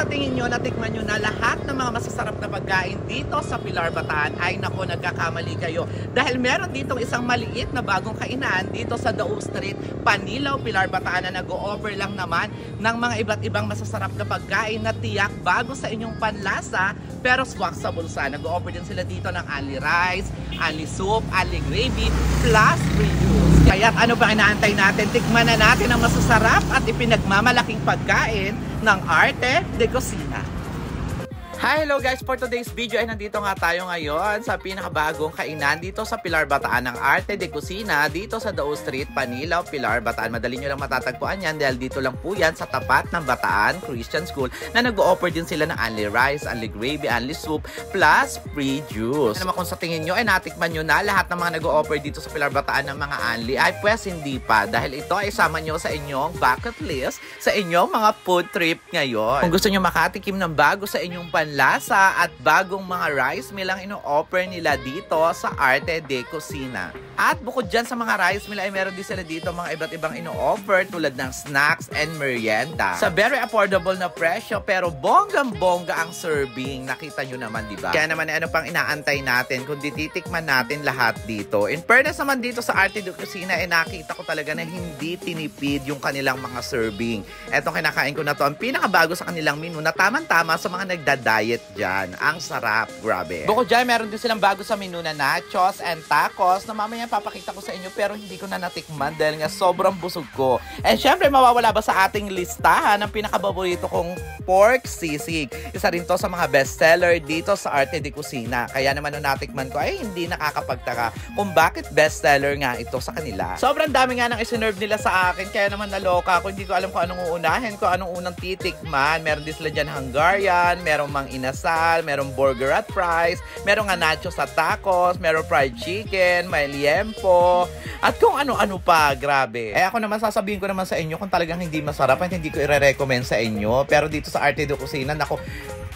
sa tingin nyo, natikman nyo na lahat ng mga masasarap na pagkain dito sa Pilar, Bataan, ay nako, nagkakamali kayo. Dahil meron ditong isang maliit na bagong kainan dito sa Dao Street, Panilaw, Pilar, Bataan, na nag-o-offer lang naman ng mga iba't ibang masasarap na pagkain na tiyak bago sa inyong panlasa pero swak sa bulsa. Nag-o-offer din sila dito ng only rice, only soup, only gravy, plus free juice. Kaya't ano ba inaantay natin? Tikman na natin ang masasarap at ipinagmamalaking pagkain ng Arte de Cocina. Hi, hello guys! For today's video ay nandito nga tayo ngayon sa pinakabagong kainan dito sa Pilar, Bataan ng Arte de Cocina dito sa Dao Street, Panilaw, Pilar, Bataan. Madali nyo lang matatagpuan yan dahil dito lang po yan sa tapat ng Bataan Christian School na nag-o-offer din sila ng only rice, only gravy, only soup, plus free juice. Ano naman kung sa tingin nyo ay natikman nyo na lahat ng mga nag-o-offer dito sa Pilar, Bataan ng mga only ay pwes hindi pa dahil ito ay sama nyo sa inyong bucket list sa inyong mga food trip ngayon. Kung gusto nyo makatikim ng bago sa inyong lasa at bagong mga rice meal ang ino-offer nila dito sa Arte de Cocina. At bukod dyan sa mga rice meal ay meron din sila dito mga iba't ibang ino-offer tulad ng snacks and merienda. Sa very affordable na presyo pero bonggang-bongga ang serving. Nakita nyo naman, di ba? Kaya naman ano pang inaantay natin kundi titikman natin lahat dito. In fairness naman dito sa Arte de Cocina nakita ko talaga na hindi tinipid yung kanilang mga serving. Etong kinakain ko na to ang pinakabago sa kanilang menu na tamang-tama sa mga nagda-diet dyan. Ang sarap, grabe. Bukod dyan, meron din silang bago sa menu na nachos and tacos na mamaya papakita ko sa inyo pero hindi ko na natikman dahil nga sobrang busog ko. And syempre, mawawala ba sa ating listahan ang pinakababorito kong pork sisig. Isa rin to sa mga bestseller dito sa Arte de Cocina. Kaya naman nung natikman ko ay hindi nakakapagtaka kung bakit bestseller nga ito sa kanila. Sobrang dami nga nang isinerve nila sa akin kaya naman naloka ako. Hindi ko alam kung anong uunahin, kung anong unang titikman. Meron din sila dyan Hungarian, merong mang inasal, merong burger at fries, merong nga nachos at tacos, merong fried chicken, may liempo, at kung ano-ano pa, grabe. Ako naman sasabihin ko naman sa inyo kung talagang hindi masarap at hindi ko i-recommend sa inyo. Pero dito sa Arte de Cocina, nako,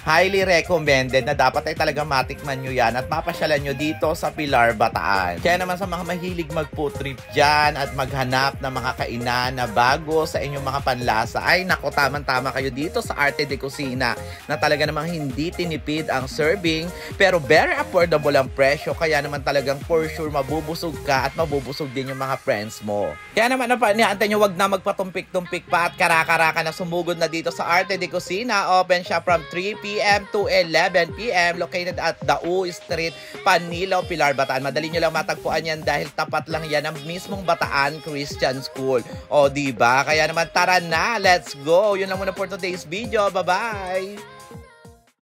highly recommended na dapat ay talagang matikman nyo yan at mapasyalan nyo dito sa Pilar, Bataan. Kaya naman sa mga mahilig mag-food trip dyan at maghanap ng mga kainan na bago sa inyong mga panlasa, ay nako, tamang-tama kayo dito sa Arte de Cocina na talaga namang hindi tinipid ang serving pero very affordable ang presyo. Kaya naman talagang for sure mabubusog ka at mabubusog din yung mga friends mo. Kaya naman niantay nyo, wag na magpatumpik-tumpik pa at karaka-raka na sumugod na dito sa Arte de Cocina. Open siya from 3 p.m. to 11 p.m. located at Dao Street, Panilaw, Pilar, Bataan. Madali nyo lang matagpuan yan dahil tapat lang yan ng mismong Bataan Christian School. O diba? Kaya naman tara na, let's go! Yun lang muna for today's video. Bye-bye!